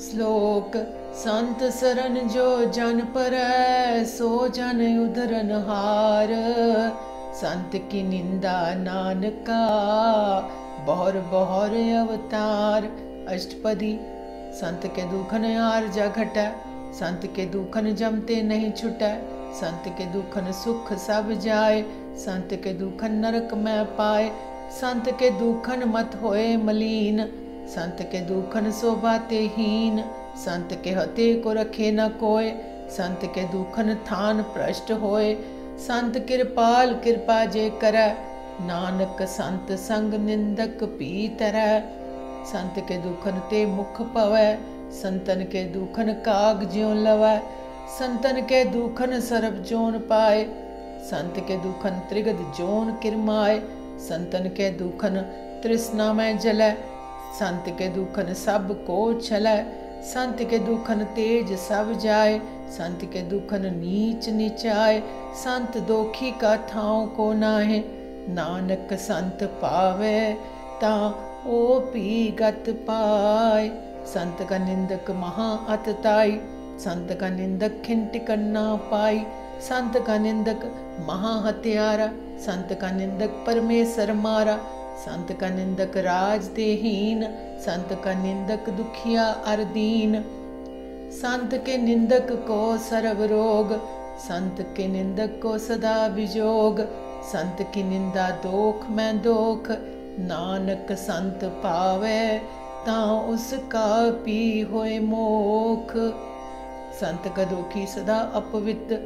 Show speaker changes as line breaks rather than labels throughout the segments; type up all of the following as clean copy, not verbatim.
श्लोक संत सरन जो जन परੈ सो जन उधरन हार। संत की निंदा नानका बहुर बहुर अवतार। अष्टपदी। संत के दुखन हार जा घटै, संत के दुखन जमते नहीं छुटै। संत के दुखन सुख सब जाए, संत के दुखन नरक में पाए। संत के दुखन मत होए मलीन, संत के दुखन शोभाते हीन। संत के हते को रखे न कोय, संत के दुखन थान भ्रष्ट होए। संत कृपाल कृपा जे करੈ, नानक संत संग निंदक पी तरੈ। संत के दुखन ते मुख पवै, संतन के दुखन काग ज्यों लवै। संतन के दुखन सरब जोन पाए, संत के दुखन त्रिगद जोन किरमाए। संतन के दुखन तृष्णा में जलै, संत के दुखन सब को छलै। संत के दुखन तेज सब जाए, संत के दुखन नीच नीचाए। संत दोखी का ठाव को नाहे, नानक संत पावे ता ओ पी गत पाए। संत का निंदक महा अतताई, संत का निंदक खिंटिकन ना पाई। संत का निंदक महा हत्यारा, संत का निंदक परमेश्वर मारा। संत का निंदक राज देहीन, संत का निंदक दुखिया अर दीन। संत के निंदक को सर्व रोग, संत के निंदक को सदा विजोग। संत की निंदा दोख में दोख, नानक संत पावे ता उसका पी होए मोख। संत का दोखी सदा अपवित्र,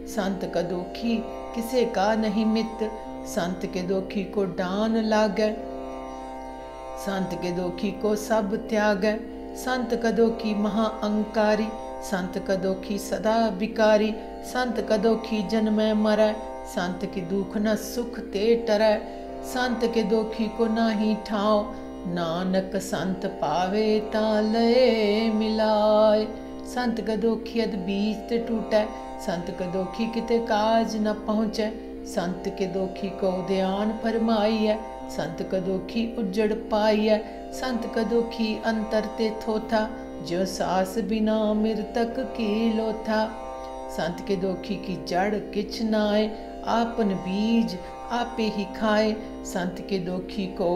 संत का दोखी किसे का नहीं मित। संत के दोखी को डान लागै, संत के दोखी को सब त्यागै। संत का दोखी महा अंकारी, संत का दोखी सदा विकारी। संत का दोखी जन्मै मरै, संत की दुख न सुख ते टरै। संत के दोखी को नाही ठाव, नानक संत पावे ता लय मिलाय। संत का दोखी अद बीज ते टूटै, संत का दोखी किते काज न पहुँचै। संत के दोखी को ध्यान फरमाई है, संत का दोखी उजड़ पाई है। संत का दोखी अंतर ते थोथा, जो सास बिना मृतक की लोथा। संत के दोखी की जड़ किछ नाए, आपन बीज आपे ही खाए। संत के दोखी को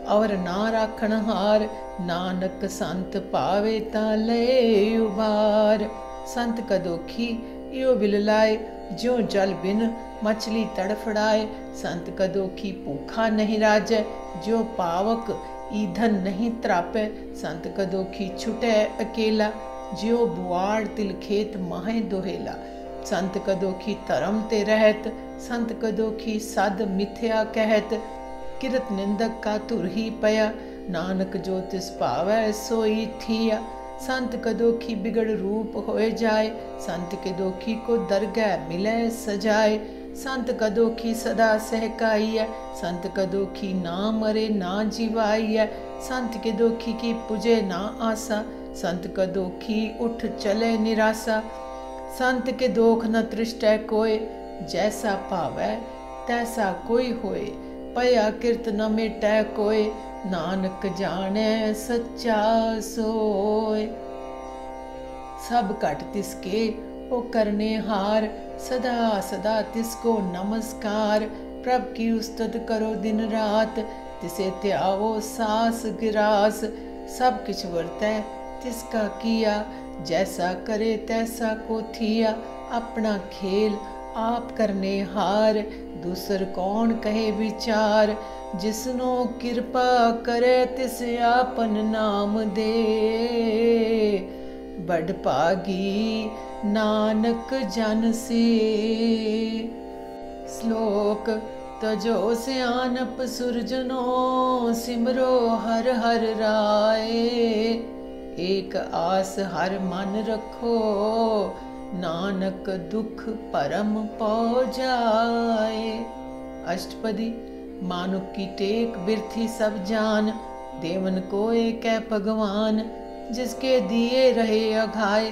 और ना राखण हार, नानक संत पावे ता ले उबार। संत का दोखी यो बिललाए, ज्यों जल बिन मछली तड़फड़ाए। संत का दोखी भूखा नहीं राजै, जो पावक ईंधन नहीं त्रापै। संत का दोखी छुटै अकेला, ज्यो बुआड़ तिल खेत माहे दोहेला। संत का दोखी धर्म ते रहत, संत का दोखी सद मिथ्या कहत। किरत निंदक का धुर ही पया, नानक जो तिस भावै सोई थिया। संत का दोखी बिगड़ रूप होए जाए, संत के दोखी को दरगह मिले सजाए। संत का दोखी सदा सहकाई है, संत का दोखी ना मरे ना जीवाई है। संत के दोखी की पुजे ना आसा, संत का दोखी उठ चले निराशा। संत के दोख न तृष्टै कोय, जैसा पावै तैसा कोई होए। पया किरत न मिटै कोय, नानक जाने सच्चा सोय। सब घट तिसके ओ करने हार, सदा सदा तिसको नमस्कार। प्रभ की उस्तत करो दिन रात, तिसे त्यावो सास गिरास। सब किछ वर्तै तिसका किया, जैसा करे तैसा को थिया। अपना खेल आप करने हार, दूसर कौन कहे विचार। जिसनो कृपा करे तिस आपन नाम दे, बड़ भागी नानक जन से। श्लोक तजो सियानप सुरजनो, सिमरो हर हर राय। एक आस हर मन रखो, नानक दुख परम पौ जाए। अष्टपदी। मानुक की टेक बिरथी सब जान, देवन को एक है भगवान। जिसके दिए रहे अघाए,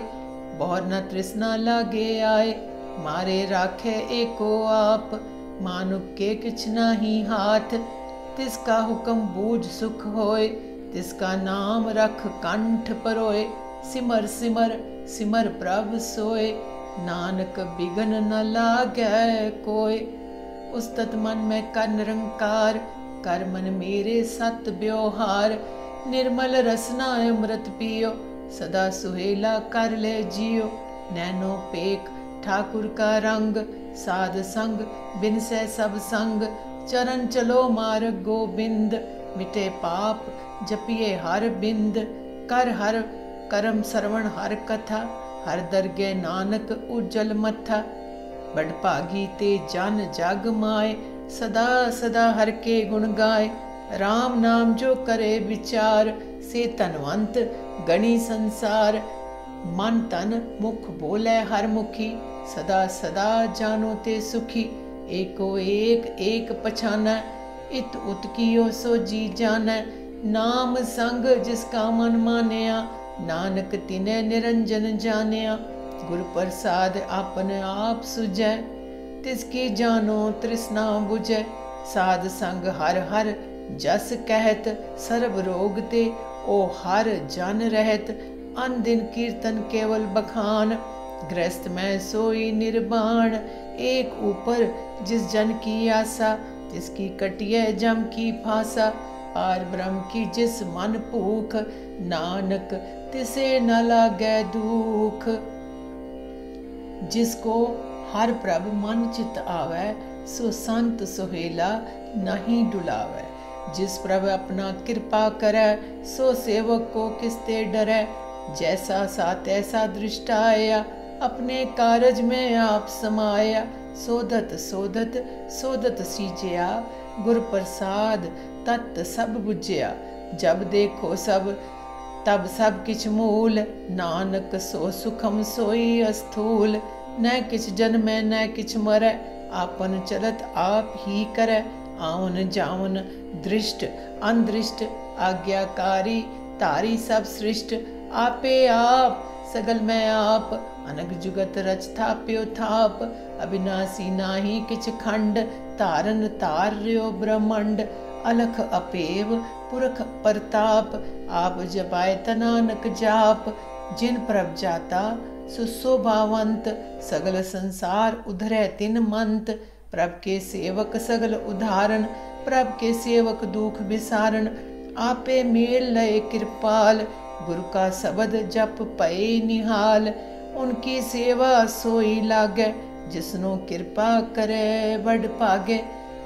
बहुर न तृष्णा लागे आए। मारे राखे एको आप, मानुक के किछ नाही हाथ। तिसका हुक्म बूझ सुख होए, तिसका नाम रख कंठ परोए। सिमर सिमर सिमर प्रभ सोए, नानक बिघन न लागै कोय। उस्तत मन में कर निरंकार, कर मन मेरे सत व्यवहार। निर्मल रसना अमृत पियो, सदा सुहेला कर ले जियो। नैनो पेक ठाकुर का रंग, साध संग बिन से सब संग। चरण चलो मार्ग गोबिंद, मिटे पाप जपिए हर बिंद। कर हर करम श्रवण हर कथा, हर दरगे नानक उज्जल मथा। बड़ भागी ते जन जग माए, सदा सदा हर के गुण गाए। राम नाम जो करे विचार, से धनवंत गणी संसार। मन तन मुख बोले हर मुखी, सदा सदा जानो ते सुखी। एको एक एक पछाना, इत उत कियो सो जी जाना। नाम संग जिसका मन मानिया, नानक तिने निरंजन जानिया। गुरु प्रसाद आपन आप सुझै, तिसकी जानो तृष्णा बुझै। साध संग हर हर जस कहत, सर्व रोग ते ओ हर जन रहत। अन दिन कीर्तन केवल बखान, गृहस्थ में सोई निर्वाण। एक ऊपर जिस जन की आशा, तिसकी कटिए जम की फासा। पार ब्रह्म की जिस मन भूख, नानक तिसे न लागै दुख। जिसको हर प्रभ मन चित आवे, सो संत सुहेला नहीं डुलावे। जिस प्रभ अपना कृपा करे, सो सेवक को किसते डरे। जैसा सा तैसा दृष्टाया, अपने कारज में आप समाया। सोधत सोधत सोधत सीजया, गुर प्रसाद तत् सब बुझया। जब देखो सब तब सब किछ मूल, नानक सो सुखम सोई अस्थूल। न किछ जन्मै न किछ मरै, आपन चलत आप ही करै। आवन जावन दृष्ट अनदृष्ट, आज्ञाकारी तारी सब सृष्ट। आपे आप सगल में आप, अनग जुगत रच थाप्यो थाप। अविनाशी नाही किछ खंड, तारन तार रयो ब्रह्मंड। अलख अपेव पुरख परताप, आप जपाए नानक जाप। जिन प्रभ जाता सुशोभावंत, सगल संसार उधरै तिन मंत। प्रभ के सेवक सगल उदाहरण, प्रभ के सेवक दुख विसारण। आपे मेल लय कृपाल, गुरु का शब्द जप पए निहाल। उनकी सेवा सोई लागे, जिसनो कृपा करे बड़ भागे।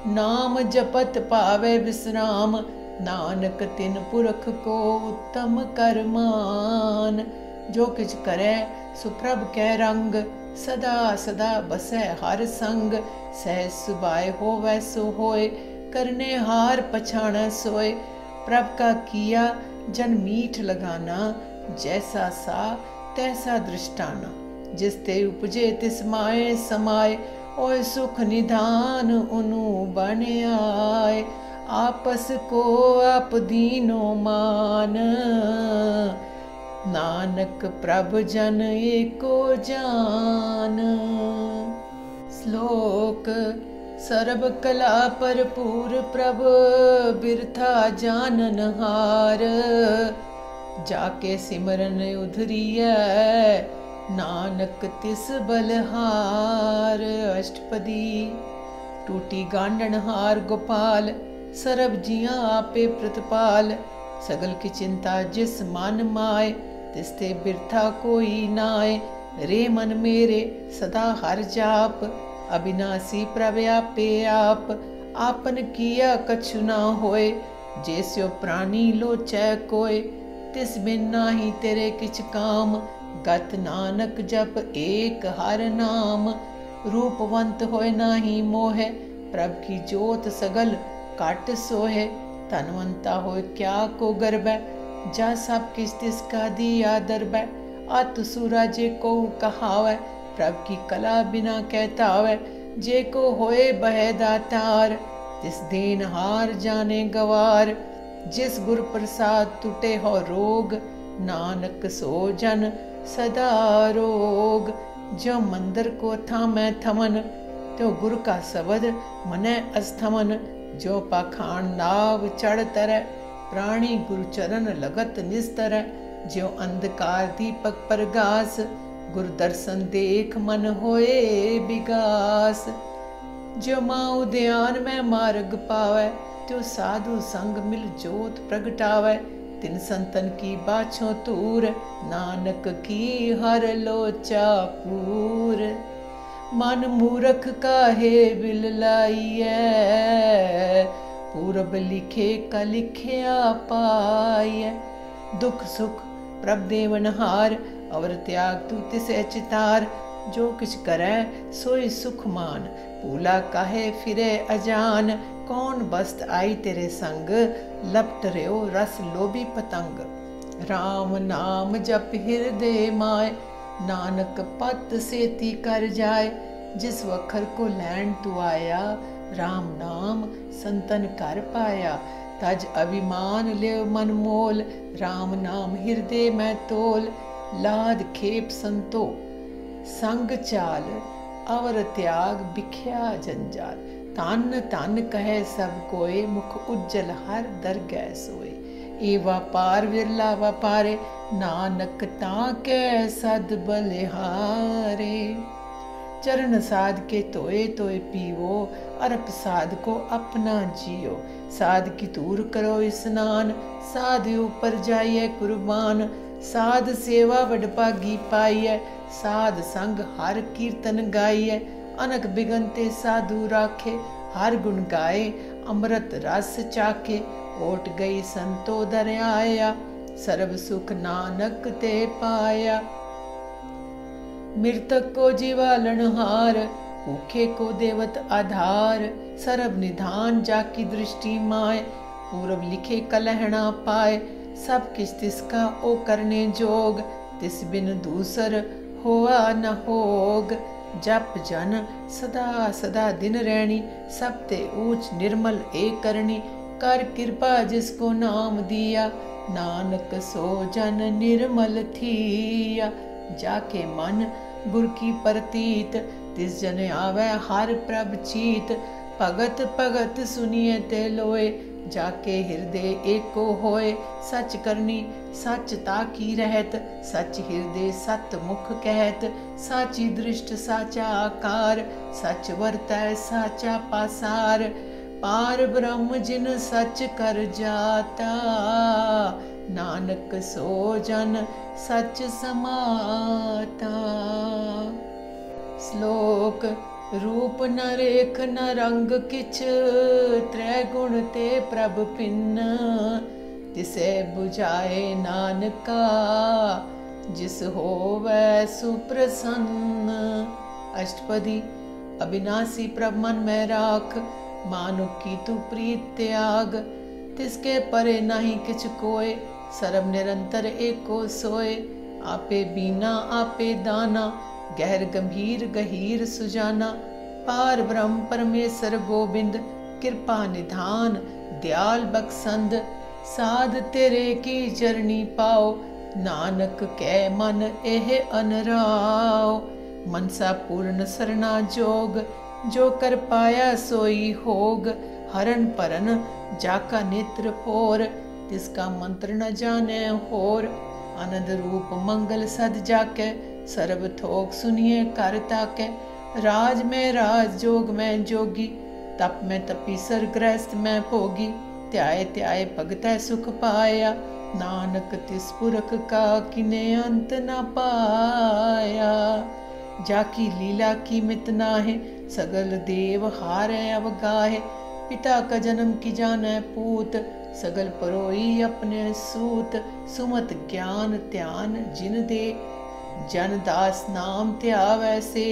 नाम जपत पावे विश्राम, नानक तिन पुरख को उत्तम करमान। जो किछ करे सो प्रभ कै रंग, सदा सदा बसै हर संग। सहज सुभाए होवै सो होय, करने हार पछाणै सोय। प्रभ का किया जन मीठ लगाना, जैसा सा तैसा दृष्टाना। जिस ते उपजे तिस माए समाए, ओय सुख निधान उनु बन आए। आपस को आप दीनो मान, नानक प्रभ जन एको जान। श्लोक सर्ब कला भरपूर प्रभ, बिरथा जानन हार। जाके सिमरन उधरिय, नानक तिस बलहार। अष्टपदी। टूटी गांडन हार गोपाल, सरब जिया आपे प्रतिपाल। सगल की चिंता जिस मन माय, तिसते बिरथा कोई नाय। रे मन मेरे सदा हर जाप, अविनाशी प्रभ आपे आप। आपन किया कछु ना होए, जैस्यो प्राणी लोचै कोय। तिस बिन नाही तेरे किछ काम, गत नानक जप एक हर नाम। रूपवंत होए नाही मोहे, प्रभ की जोत सगल काट सोहे। धनवंता होए क्या को गर्बै, जा सब किस तिसका दिया दरबै। अत सुरा जे को कहावै, प्रभ की कला बिना कहता वै। जे को होए बह दातार, तिस देन हार जाने गवार। जिस गुर प्रसाद टूटे हो रोग, नानक सो जन सदा रोग। जो मंदिर को थामै थमन, त्यो गुरु का शब्द मनै अस्थमन। जो पाखान नाव चढ़ तरह, प्राणी गुरु चरण लगत निस्तर। ज्यों अंधकार दीपक परगास, गुरु दर्शन देख मन होए विगास। ज्यों माँ ध्यान में मार्ग पावै, त्यो साधु संग मिल जोत प्रगटावै। तिन संतन की बाछों तूर, नानक की हर लोचा पूर। मन मूरख काहे बिल लाइयै, पूरब लिखे का लिखिया पाइयै। दुख सुख प्रभ देवनहार, अवर त्याग तू तिसे चितार। जो किछ करै सोई सुख मान, भूला काहे फिरे अजान। कौन बस्त आई तेरे संग, लपट रहो रस लोभी पतंग। राम नाम जप हृदय माय, नानक पत सेती कर जाय। जिस वखर को लैन तू आया, राम नाम संतन कर पाया। तज अभिमान ले मन मोल, राम नाम हृदय में तोल। लाद खेप संतो संग चाल, अवर त्याग बिख्या जंजाल। तन तन कहे सब कोय, मुख उज्जल हर दरगह सोए। ए व्यापार विरला व्यापारे, नानक ताके सद बलिहारे। चरण साध के तोए तोए पीवो, अरप साध को अपना जियो। साध की दूर करो स्नान, साध ऊपर जाइए कुर्बान। साध सेवा वडभागी पाइए, साध संग हर कीर्तन गाइए। अनक बिगनते साधु राखे, हर गुण गाए अमृत रस चाखे। ओट गई संतो दर आया, सर्व सुख नानक ते पाया। मृतक को जीवालनहार, भूखे को देवत आधार। सर्व निधान जाकी दृष्टि माय, पूरब लिखे कलहना पाए। सब किस तिसका ओ करने जोग, तिस बिन दूसर होआ न होग। जप जन सदा सदा दिन रहनी, सब ते ऊंच निर्मल एक करनी। कर कृपा जिसको नाम दिया, नानक सो जन निर्मल थिया। जाके मन गुर की परतीत, तिस जन आवे हर प्रभ चीत। भगत भगत सुनिए ते लोए, जाके हृदय एको होए। सच करनी सच ताकी रहत, सच हृदय सत मुख कहत। साची दृष्ट साचा आकार, सच वर्तै साचा पासार। पार ब्रह्म जिन सच कर जाता, नानक सो जन सच समाता। श्लोक रूप न रेख न रंग किछ, त्रै गुण ते प्रभ पिन। तिसे बुझाए नानका, जिस होवै सुप्रसन्न। अष्टपदी। अविनाशी प्रभ मन में राख, मानुक की तू प्रीत त्याग। तिसके परे नहीं किछ कोय, सर्व निरंतर एको सोय। आपे बीना आपे दाना, गहर गंभीर गहीर सुजाना। पार ब्रह्म परमेश्वर गोबिंद, कृपा निधान दयाल बख्शंद। साध तेरे की चरणी पाओ, नानक कै मन एह अनराओ। मनसा पूर्ण सरना जोग, जो कर पाया सोई होग। हरन परन जाका नेत्र फोर, तिसका मंत्र न जाने होर। आनंद रूप मंगल सद जाके, सर्व थोक सुनिए कर ताके। राज में राज जोग में जोगी, तप में तपीसर गृहस्थ में भोगी। त्याय त्याय भगतै सुख पाया, नानक तिस पुरख का किने अंत न पाया। जाकी लीला की मित नाहे, सगल देव हारे अवगाहे। पिता का जन्म की जाने पूत, सगल परोई अपने सूत। सुमत ज्ञान ध्यान जिन दे, जन दास नाम त्यावै से।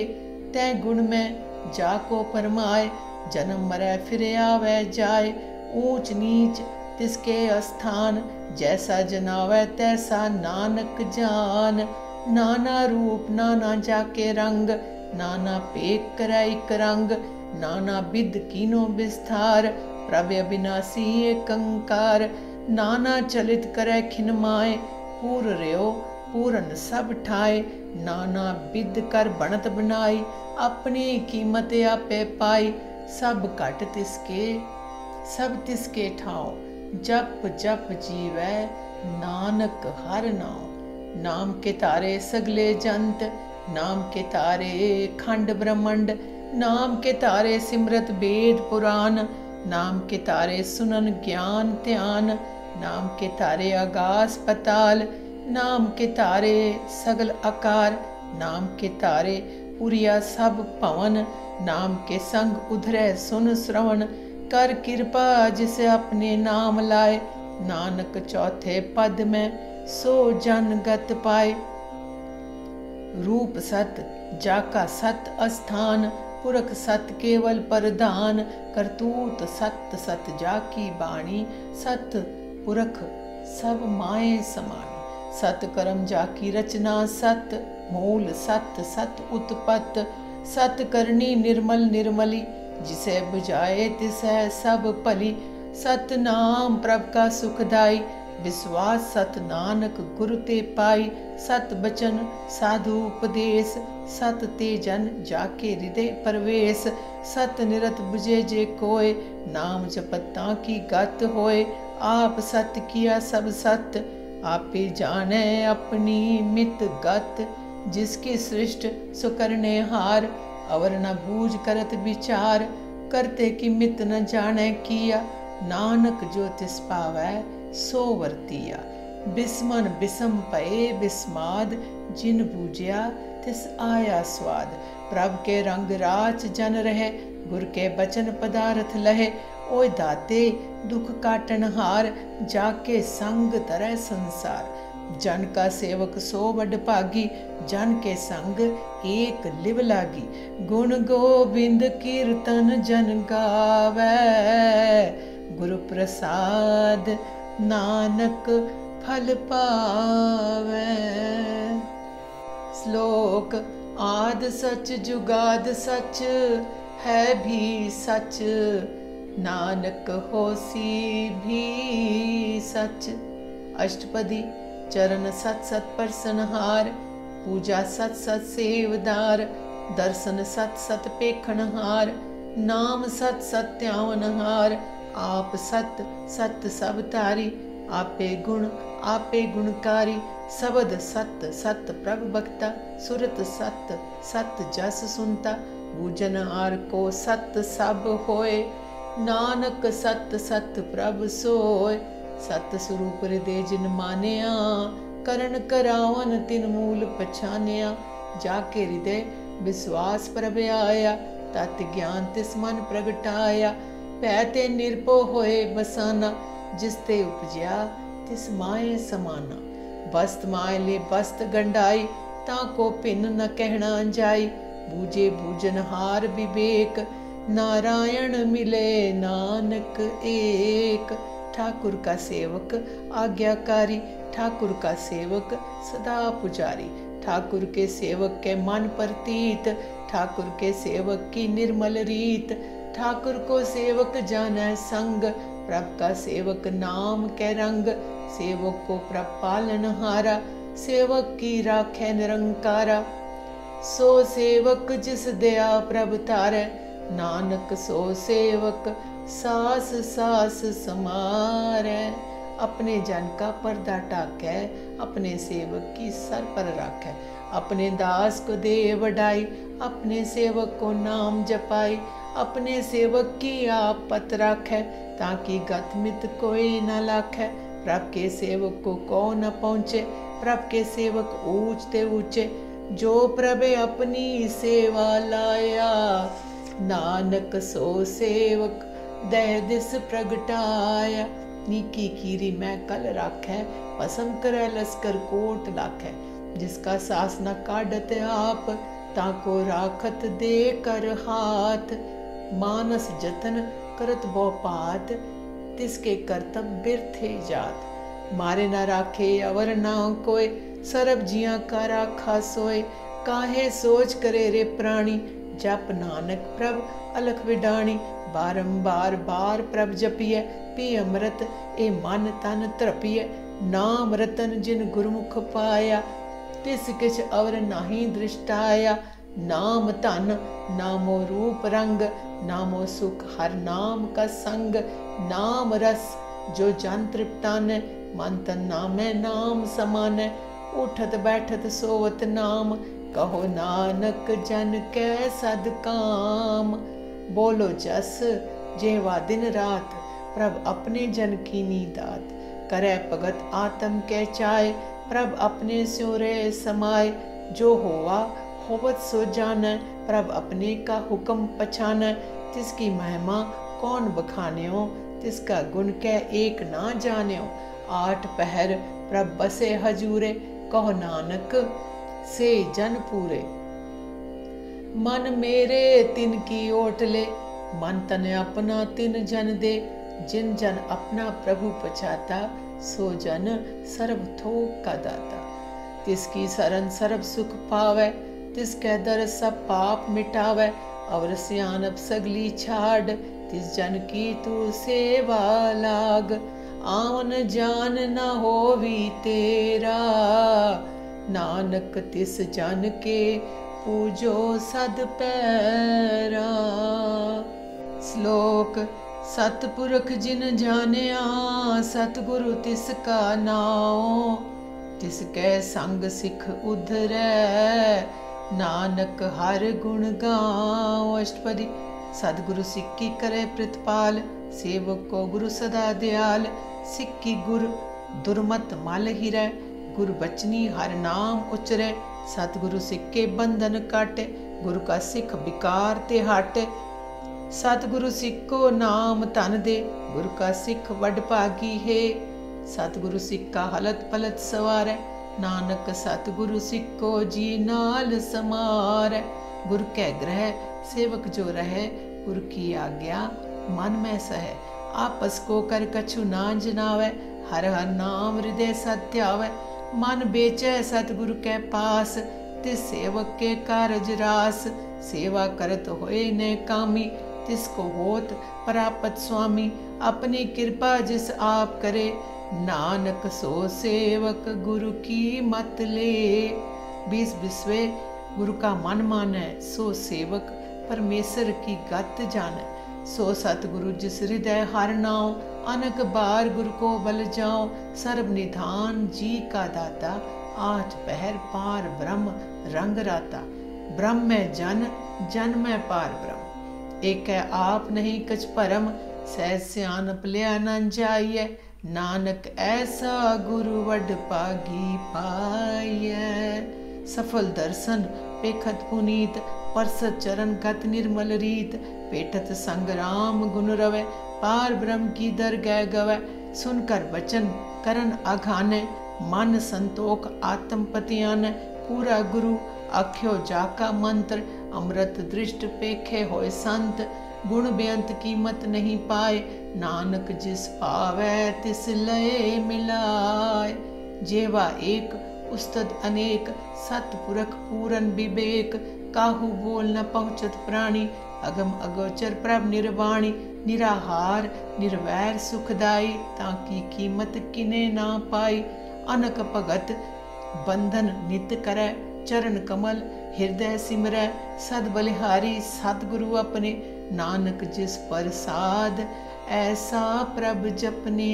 तै गुण में जाको परमाए, जन्म मरै फिर आवे जाए। ऊंच नीच तिसके स्थान, जैसा जनावै तैसा नानक जान। नाना रूप नाना जाके रंग, नाना पेक करै इक रंग। नाना बिद कीनो विस्तार, प्रभ अविनाशी एकंकार। नाना चलित करै खिन माए, पूर रहो पूरन सब ठाए। नाना बिद कर बनत बनाई, अपनी कीमत आपे पाई। सब घट तिसके सब तिसके ठाओ, जप जप जीवै नानक हर नाम। नाम के तारे सगले जंत, नाम के तारे खंड ब्रह्मंड, नाम के तारे सिमरत वेद पुराण, नाम के तारे सुनन ज्ञान ध्यान, नाम के तारे आकाश पताल, नाम के तारे सगल आकार, नाम के तारे उरिया सब पवन, नाम के संग उधरे सुन श्रवण, कर कृपा जिसे अपने नाम लाए, नानक चौथे पद में सो जन गत पाए। रूप सत जाका सत अस्थान, पुरख सत केवल परधान, करतूत सत सत जाकी बाणी, सत पुरख सब माए समान, सत कर्म जाकी रचना सत, मूल सत सत उत्पत्त, सत करनी निर्मल निर्मली, जिसे बुझाए तिसै सब भली, सत नाम प्रभ का सुखदाई, विश्वास सत नानक गुरु ते पाई, सत बचन साधु उपदेश, सत ते जन जाके हृदय प्रवेश, सत निरत बुझे जे कोय, नाम जपता की गत होए, आप सत किया सब सत, आपे जाने अपनी मित गत, जिसकी सृष्ट सो करने हार, अवर न बूझ करत विचार, करते कि मित न जाने किया, नानक जो तिस पावै सो वर्तिया, बिस्मन बिसम पए बिस्माद, जिन बूझया तिस आया स्वाद, प्रभ के रंग राच जन रहे, गुर के बचन पदार्थ लहे, ओय दाते दुख काटन हार, जाके संग तरह संसार, जन का सेवक सो बड़ भागी, जन के संग एक लिव लागी, गुण गोबिंद कीर्तन जन गावै, गुरु प्रसाद नानक फल पावै। श्लोक आद सच जुगाद सच है भी सच, नानक होसी भी सच। अष्टपदी चरण सत सत परसनहार, पूजा सत सत सेवदार, दर्शन सत सत पेखनहार, नाम सत सत्यावनहार, आप सत सत सब तारी, आपे गुणकारी, शब्द सत सत प्रभ भक्ता, सुरत सत सत जस सुनता, बूझन हार को सत सब होए, नानक सत सत प्रभ सोय, सत स्वरूप हृदय जिन मानिया, करण करावन तिन मूल पछानिया, जाके हृदय विश्वास प्रभ आया, तत् ज्ञान तिस मन प्रगटाया, पैते निरपो होए बसाना, जिसते उपजया तिस माए समाना, बस्त माए ले बस्त गंडाई, ताको भिन्न न कहना जाई, बूझे बूझन हार विवेक, नारायण मिले नानक एक। ठाकुर का सेवक आज्ञाकारी, ठाकुर का सेवक सदा पुजारी, ठाकुर के सेवक के मन प्रतीत, ठाकुर के सेवक की निर्मल रीत, ठाकुर को सेवक जाने संग, प्रभ का सेवक नाम के रंग, सेवक को प्रभ पालन हारा, सेवक की राखे निरंकारा, सो सेवक जिस दया प्रभ तारे, नानक सो सेवक सास सास समारे। अपने जन का पर्दा टाकै, अपने सेवक की सर पर रखे, अपने दास को दे वडाई, अपने सेवक को नाम जपाई, अपने सेवक की आप पत रखे, ताकि गतमित कोई न लाखे, प्रभ के सेवक को कौन न पहुँचे, प्रभ के सेवक ऊंचते ऊंचे, जो प्रभ अपनी सेवा लाया, नानक सो सेवक दह दिस प्रगटाया। नीकी कीरी मैं कल राखै, पसम करे लस्कर कोट लाखै, जिसका सास न काढ़त आप, ताको राखत दे कर हाथ, मानस जतन करत बो पात, तिसके करतब बिरथे जात, मारे न राखे अवर ना कोय, सरब जिया का राखा सोय, काहे सोच करे रे प्राणी, जप नानक प्रभ अलख विडाणी, बारंबार बार प्रभ जपिए, पी अमृत ए मन तन तृपिए, नाम रतन जिन गुरमुख पाया, तिस किछ अवर नाही दृष्टाया, नाम धन नामो रूप रंग, नामो सुख हर नाम का संग, नाम रस जो जन तृप्तान, मन तन नामै नाम समानै, उठत बैठत सोवत नाम, कहो नानक जन कै सद काम। बोलो जस जेवा दिन रात, प्रभ अपने जन कीनी दात, करे भगत आत्म कै चाय, प्रभ अपने स्योरे समाय। जो होवा होवत सो जानै, प्रभ अपने का हुक्म पछानै, तिसकी महिमा कौन बखान्यो, तिसका गुण कै एक ना जान्यो। आठ पहर प्रभ बसे हजूरे, कहो नानक से जन पूरे। मन मेरे तिन की ओट ले, मन तन अपना तिन जन दे, जिन जन अपना प्रभु पछाता, सो जन सर्व थोक का दाता। तिसकी शरण सर्व सुख पावै, तिसकै दर सब पाप मिटावै, अवर सियानप सगली छाड़, तिस जन की तू सेवा लाग। आवन जान न होवी तेरा, नानक तिस जन के पूजो सद पैरा। श्लोक। सतपुरख जिन जानिया, सतगुरु तिसका नाओ, तिसकै संग सिख उधरै, नानक हर गुण गाओ। अष्टपदी। सतगुरु सिक्की करे प्रतिपाल, सेवक को गुरु सदा दयाल। सिक्की गुर दुर्मत मल हिरै, गुरु बचनी हर नाम उचरै। सतगुरु सिक्के बंधन काटे, गुरु का सिख विकार ते हाटे। सतगुरु सिक्को नाम धन दे, गुरु का सिख वड भागी है। सतगुरु सिक्का हलत पलत सवारै, नानक सतगुरु सिक्को जी नाल समारै। गुरु कै ग्रह सेवक जो रहे, गुरु की आज्ञा मन में सह। आपस को कर कछु ना जनावै, हर हर नाम हृदय सत्यावै। मन बेचै सतगुरु कै पास, तिस सेवक के कारज रास। सेवा करत होए ने कामी, तिसको होत प्रापत स्वामी। अपनी कृपा जिस आप करे, नानक सो सेवक गुरु की मत ले। 20 बिस्वे गुरु का मन मानै, सो सेवक परमेश्वर की गत जानै। सो सतगुरु जिस हृदय हर नाओ, अनक बार गुरु को बल जाओ। सर्व निधान जी का दाता, आठ पहर पार ब्रह्म रंग राता। ब्रह्म में जन, जन में पार ब्रह्म। एक है आप नहीं कछ परम, सह सियानप लिया न जाइए। नानक ऐसा गुरु वड पागी पाइयै। सफल दर्शन पेखत पुनीत, परसत चरण गत निर्मल रीत। पेटत संग्राम गुण रवै, पार ब्रह्म की दरगह गवै। सुनकर वचन करन अघानै, मन संतोख आत्म पतियानै। पूरा गुरु आख्यो जाका मंत्र, अमृत दृष्ट पेखे होए संत। गुण बेअंत कीमत नहीं पाए, नानक जिस पावै तिस लय मिलाय। जेवा एक उस्तद अनेक, सतपुरख पूरन विवेक। काहू बोल न पहुँचत प्राणी, अगम अगोचर प्रभ निर्वाणी। निराहार निर्वैर सुखदाई, ताकि कीमत किने ना पाई। अनक भगत बंधन नित करै, चरण कमल हृदय सिमरै। सद बलिहारी सतगुरु अपने, नानक जिस प्रसाद ऐसा प्रभ जपने।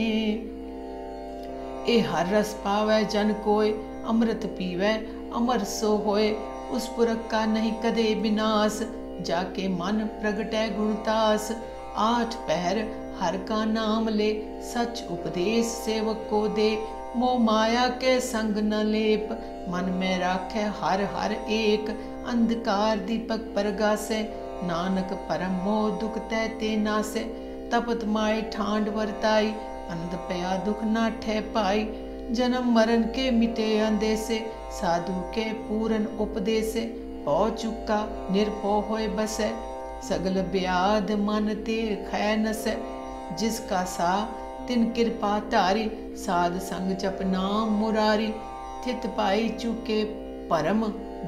ए हर रस पावै जन कोय, अमृत पीवै अमर सो होए। उस पुरख का नहीं कदे विनाश, जाके मन प्रगटै गुणतास। आठ पहर हर का नाम ले, सच उपदेश सेवक को दे। मोह माया के संग न लेप, मन में राखे हर हर एक। अंधकार दीपक परगासे, नानक परम मोह दुख तै ते नासे। तपत माए ठांड वरताई, अनंद पया दुख ना ठह पाई। जन्म मरण के मिटे अंदेसे, साधु के पूरन उपदेसे। पौ चुका निरपो होए बसे, सगल ब्याद मन ते खै नसे। जिसका सा तिन कृपा धारी, साध संग जप नाम मुरारी। थित पाई चुके परम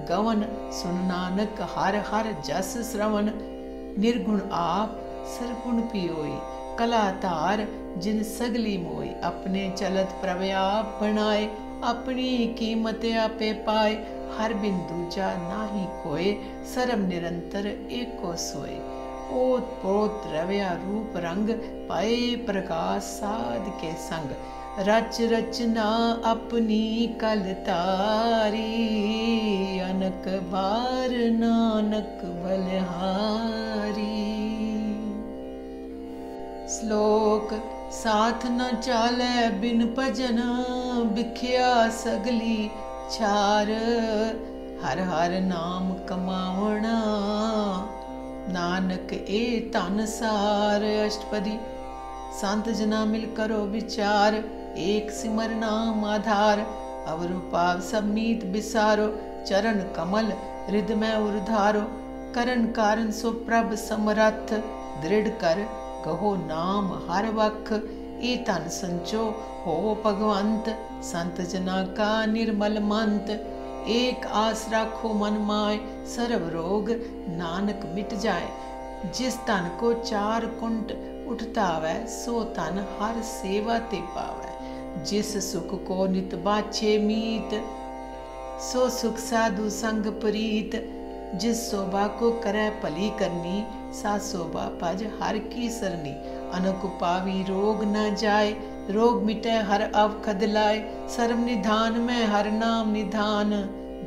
गवन, सुन नानक हर हर जस श्रवण। निर्गुण आप सरगुण पियोई, कला धार जिन सगली मोई। अपने चलत प्रव्याप बनाए, अपनी कीमत आपे पाए। हर बिन दूजा नाही कोय, सरम निरंतर एको सोए। ओत प्रोत रव्या रूप रंग, पाए प्रकाश साध के संग। रच रचना अपनी कल तारी, अनक बार नानक बलिहारी। श्लोक साथ न चाले बिन भजन, बिख्या सगली छार, हर हर नाम कमावना, नानक ए धन सार। अष्टपदी संत जना मिल करो विचार, एक सिमर नाम आधार, अवर पाव सब मीत बिसारो, चरण कमल हृदय में उधारो, करन कारण सो प्रभ समरथ, दृढ़ कर कहो नाम हर वख, ए तन संचो हो भगवंत, संत जना का निर्मल मंत, एक आस राखो मन माय, सर्व रोग नानक मिट जाए, जिस तन को चार कुंट उठता वै, सो तन हर सेवा ते पावै, जिस सुख को नित बाछे मीत, सो सुख साधु संग प्रीत, जिस शोभा को करे भली करनी, सा शोभा भज हर की सरनी, अनक पावी रोग न जाए, रोग मिटे हर अवखद लाए, सर्व निधान में हर नाम निधान,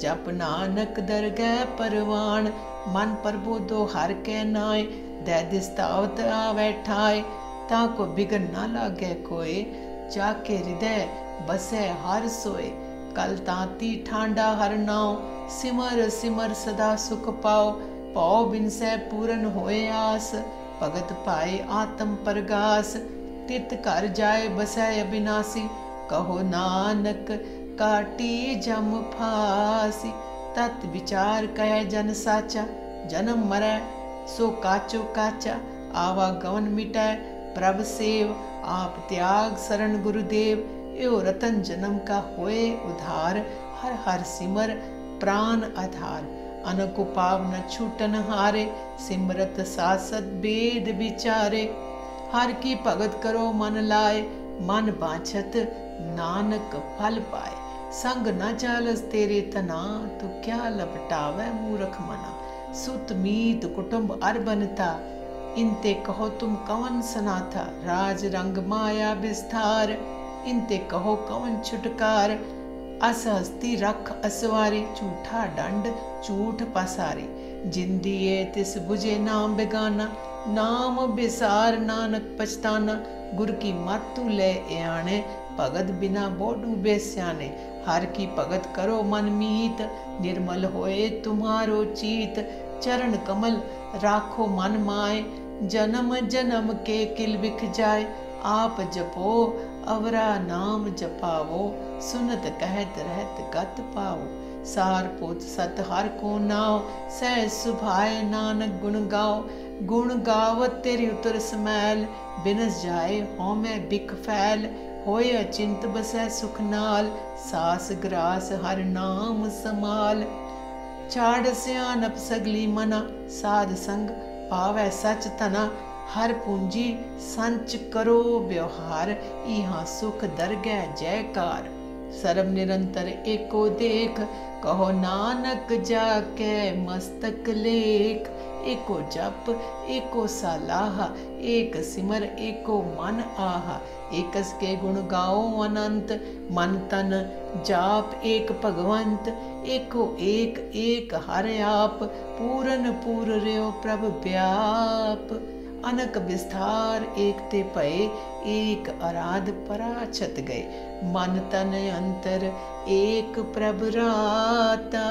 जप नानक दरगह परवान, मन प्रबोधो हर के नाय, दै दिस्तावत आवे ठाय, ताको बिगन न लागे कोय, जाके हृदय बसे हर सोए, कल तांती ठांडा हर नाव, सिमर सिमर सदा सुख पाओ, पाओ बिन सै पूरन होए आस, भगत पाए आत्म परगास, तित कर जाए बसै अविनाशी, कहो नानक काटी जम फासी, तत् विचार कहे जन साचा, जन्म मरै सो काचो काचा, आवागमन मिटै प्रभ सेव, आप त्याग शरण गुरुदेव, यो रतन जन्म का होए उधार, हर हर सिमर प्राण आधार, अनको पाव न छूटन हारे, सिमरत सासत वेद विचारे, हर की भगत करो मन लाए, मन बाछत नानक फल पाए, संग न चालस तेरे तना, तू क्या लपटावे मूरख मना, सुत मीत कुटुंब अरबनता, इनते कहो तुम कवन सनाथा, राज रंग माया विस्तार, इनते कहो कवन छुटकार, अस हस्ती रख असवारी, झूठा दंड झूठ पसारी, जिंदिए तिस बुझे नाम बेगाना, नाम बिसार नानक पछताना, गुर की मातु ले आने, भगत बिना बोडू बेस्याने, हर की भगत करो मन मीत, निर्मल होए तुम्हारो चीत, चरण कमल राखो मन माय, जन्म जन्म के किल बिख जाए, आप जपो अवरा नाम जपावो, सुनत कहत रहत गत पाओ, सार पोत सत हर को नाव, सह सुभाए नानक गुण गाओ, गुण गावत तेरी उतर समैल, बिनस जाए होमै बिख फैल, होए अचिंत बसै सुख नाल, सास ग्रास हर नाम समाल, छाड़ सियानप सगली मना, साध संग पावै सच तना, हर पूंजी संच करो व्यवहार, इहाँ सुख दरगह जयकार, सर्व निरंतर एको देख, कहो नानक जाके मस्तक लेख, एको जप एको सलाह, एक सिमर एको मन आहा, एकस के गुण गाओ अनंत, मन तन जाप एक भगवंत, एको एक एक हर आप, पूरन पूर रहो प्रभ व्याप, अनक विस्तार एक ते पए, एक आराध पराछत गए, मन तन अंतर एक प्रभ राता,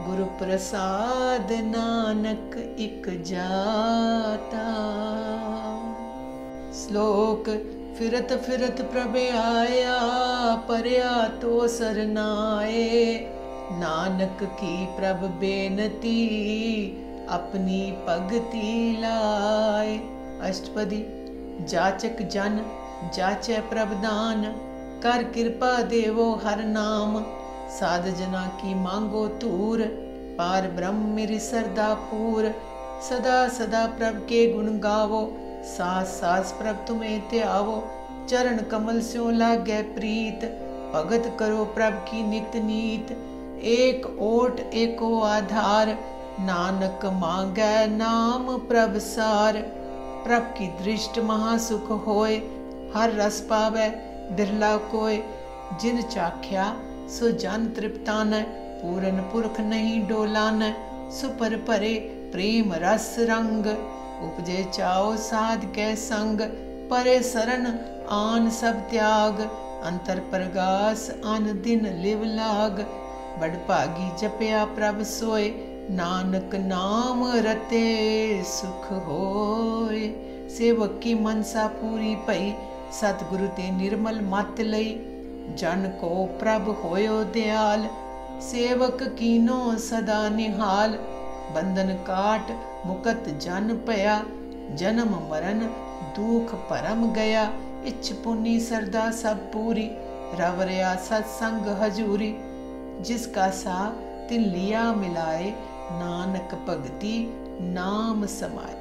गुरु प्रसाद नानक इक जाता। श्लोक फिरत फिरत प्रभ आया, परया तो सरनाए, नानक की प्रभ बेनती, अपनी भगति लाए। अष्टपदी जाचक जन जाचै प्रभदान, कर कृपा देवो हर नाम, साध जना की मांगो तूर, पार ब्रह्म मेरी सरदा पूर, सदा सदा प्रभ के गुण गावो, सास सास प्रभ तुम्हें त्यावो, चरण कमल स्यों लागै प्रीत, भगत करो प्रभ की नित नीत, एक ओट एको आधार, नानक मांगै नाम प्रभ सार, प्रभ की दृष्ट महासुख होए, हर रस पावै बिरला कोय जिन चाख्या सो जन तृप्तान, पूरन पुरख नहीं डोलान, सुपर परे प्रेम रस रंग, उपजे चाओ साध कै संग, परे सरन आन सब त्याग, अंतर प्रगास अन दिन लिव लाग, बड़ भागी जपया प्रभ सोय, नानक नाम रते सुख होय। सेवक की मनसा पूरी पई, सतगुरु ते निर्मल मत लई, जन को प्रभ होयो दयाल, सेवक कीनो सदा निहाल, बंधन काट मुकत जन पया, जन्म मरण दुख परम गया, इच्छ पुनि सरदा सब पूरी, रवरया सत्संग हजूरी, जिसका सा तिन लिया मिलाए, नानक भगति नाम समाए।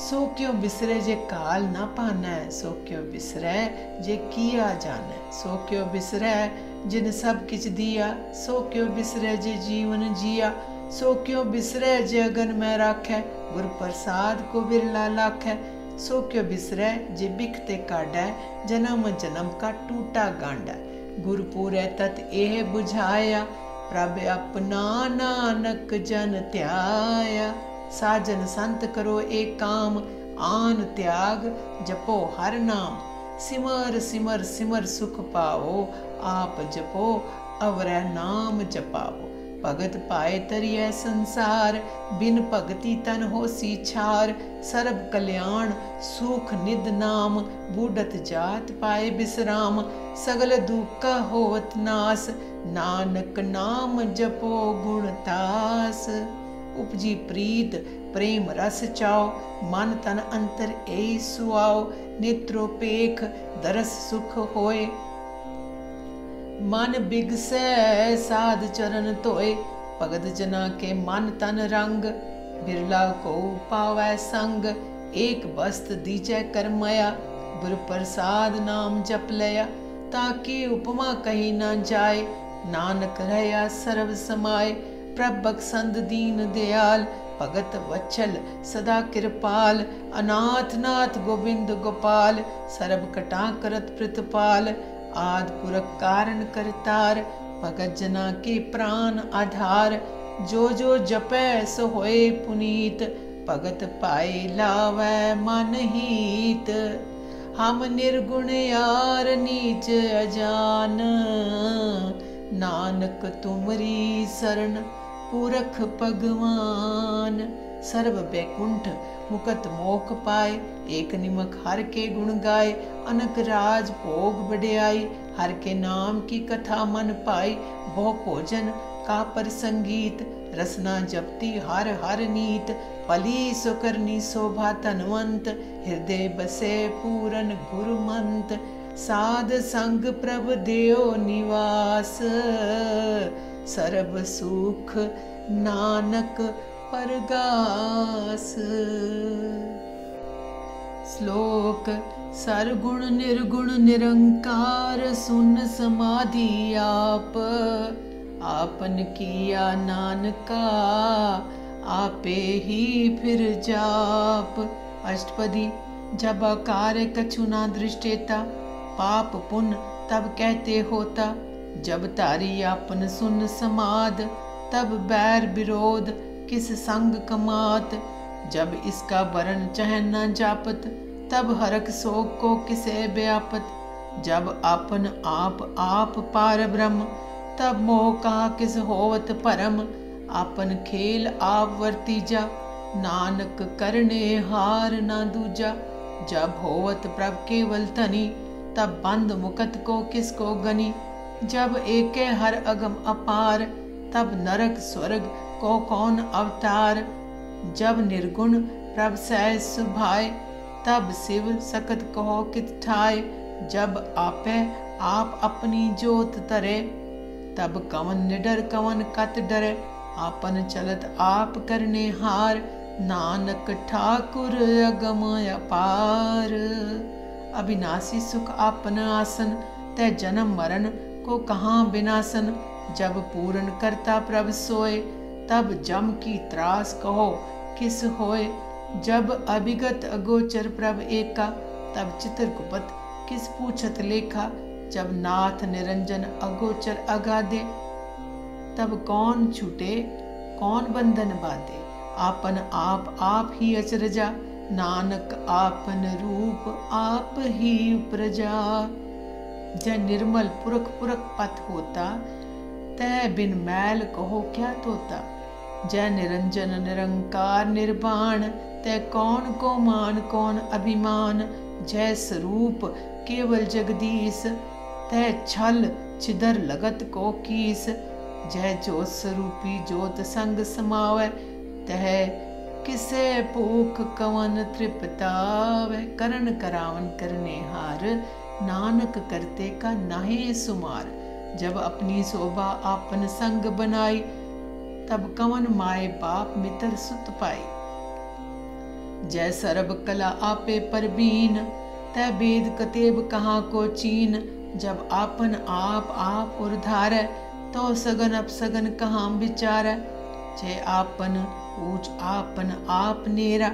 सो क्यों बिसरे जे काल ना पानै, सो क्यों बिसरै जे किया जानै, सो क्यों बिसरै जिन सब किछ दिया, सो क्यों बिसरै जे जीवन जिया, सो क्यों बिसरै जे अगन में राखै, गुर प्रसाद को बिरला लाखै, सो क्यों बिसरै जे बिखते काढै, जन्म जन्म का टूटा गांडा, गुरपुरै तत एह बुझाया, प्रभ अपना नानक जन त्याया, साजन संत करो एक काम, आन त्याग जपो हर नाम, सिमर सिमर सिमर सुख पाओ, आप जपो अवरै नाम जपाओ, भगत पाए तरिय संसार, बिन भगति तन होसी छार, सर्ब कल्याण सुख निद नाम, बूढ़त जात पाए बिसराम, सगल दुख का होवत नास, नानक नाम जपो गुण तास, उपजी प्रीत प्रेम रस चाओ, मन तन अंतर ए सुआओ, नेत्रोपेख दरस सुख होए, मन बिगसै साध चरण धोए, भगत जना के मन तन रंग, बिरला को पावै संग, एक बस्त दीजै करमया, गुर प्रसाद नाम जप लया, ताकि उपमा कही न जाए, नानक रहया सर्व समाए, प्रभ बख्शंद दीन दयाल, भगत वत्सल सदा कृपाल, अनाथ नाथ गोविंद गोपाल, सरब कटा करत प्रतिपाल, आद पुरख कारण करतार, भगत जना के प्राण आधार, जो जो जपै सो होए पुनीत, भगत पाए लावै मन हीत, हम निर्गुण यार नीच अजान, नानक तुमरी शरण पुरख भगवान, सर्व बैकुंठ मुकत मोख पाए, एक निमक हर के गुण गाए, अनक राज भोग बड़ियाई, हर के नाम की कथा मन पाई, बहु भोजन का पर संगीत, रसना जपती हर हर नीत, पली सो करनी शोभा तनवंत, हृदय बसे पूरन गुरुमंत, साध संग प्रभ देओ निवास, सर्ब सुख नानक परगास। श्लोक सरगुण निर्गुण निरंकार, सुन समाधि आप, आपन किया नानका, आपे ही फिर जाप। अष्टपदी। जब आकार कछु ना दृष्टेता, पाप पुण्य तब कहते होता, जब तारी आपन सुन समाद, तब बैर विरोध किस संग कमात, जब इसका वरण चह न जापत, तब हरक शोक को किसे व्यापत, जब आपन आप पार ब्रह्म, तब मोह कहा किस होवत परम, आपन खेल आप वर्तीजा, नानक करने हार ना दूजा, जब होवत प्रभ केवल तनी, तब बंद मुकत को किसको गनी, जब एके हर अगम अपार, तब नरक स्वर्ग को कौन अवतार, जब निर्गुण प्रभ सह सुभाए, तब शिव सकत कहो कित ठाए, जब आपे आप अपनी जोत तरे, तब कवन निडर कवन कत डरे, आपन चलत आप करने हार, नानक ठाकुर अगम अपार। अविनाशी सुख आपन आसन, तै जन्म मरण को कहाँ विनाशन, जब पूर्ण करता प्रभ सोए, तब जम की त्रास कहो किस होए, जब अभिगत अगोचर प्रभ एका, तब चित्रगुप्त किस पूछत लेखा, जब नाथ निरंजन अगोचर अगाधे। तब कौन छूटे कौन बंधन बांधे, आपन आप ही अचरजा, नानक आपन रूप आप ही उपरजा। जय निर्मल पुरख पुरख पथ होता, तय बिन मैल कहो क्या तोता। जय निरंजन निरंकार निर्वाण, तय कौन को मान कौन अभिमान। जय स्वरूप केवल जगदीश, तय छल छिदर लगत को कीस। जय ज्योत स्वरूपी ज्योत संग समावै, तह किसे भूख कवन तृप्तावै। करण करावन करने हार, नानक करते का नाहे सुमार। जब अपनी शोभा आपन संग बनाई, तब कवन माए बाप मित्र सुत पाई। जय सर्ब कला आपे परबीन, तै वेद कतेब कहाँ को चीन। जब आपन आप उर्धारै, तो सगन अपसगन कहाँ विचारै। जय आपन ऊंच आपन आप नेरा,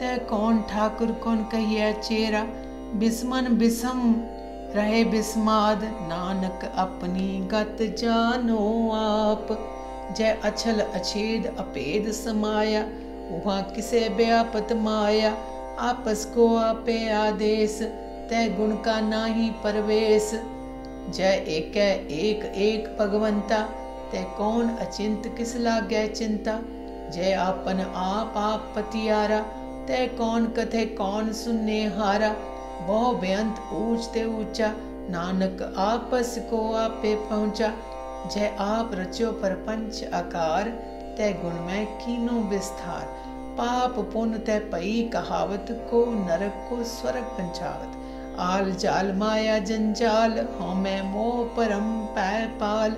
तै कौन ठाकुर कौन कहिए चेरा। बिस्मन बिसम रहे बिस्माद, नानक अपनी गत जानो आप। जय अछल अछेद अपेद समाया, वहाँ किसे व्यापत माया। आपस को आपे आदेश, तय गुण का नाही परवेश। जय एक एक भगवंता, तय कौन अचिंत किस लागे चिंता। जय आपन आप पतियारा, तय कौन कथे कौन सुनने हारा। बहु बेअंत ऊंच ते ऊंचा, नानक आपस को आपे पहुंचा। जय आप रचो परपंच आकार, तय गुण में कीनो विस्तार। पाप पुण्य तय पई कहावत, को नरक को स्वर्ग पंचावत। आल जाल माया जंजाल, हमें मोह परम पै पाल।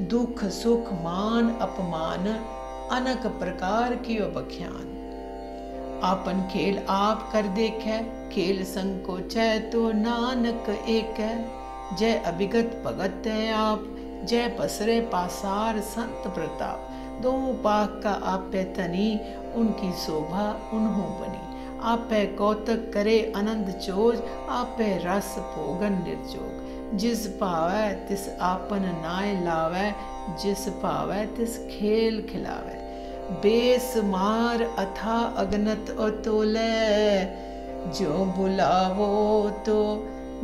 दुख सुख मान अपमान, अनक प्रकार की बख्यान। आपन खेल आप कर देखे, खेल संकोच है तो नानक एक है। जय अभिगत भगत है आप, जय पसरे पासार संत प्रताप। दो पाक का आपे तनी, उनकी शोभा उन्हों बनी। आपे कौतक करे आनंद चोज, आपे रस भोगन निर्जोग। जिस पावै तिस आपन नाय लावै, जिस पावै तिस खेल खिलावै। बेसमार अथा अगनत अतोलै, जो बुलावो तो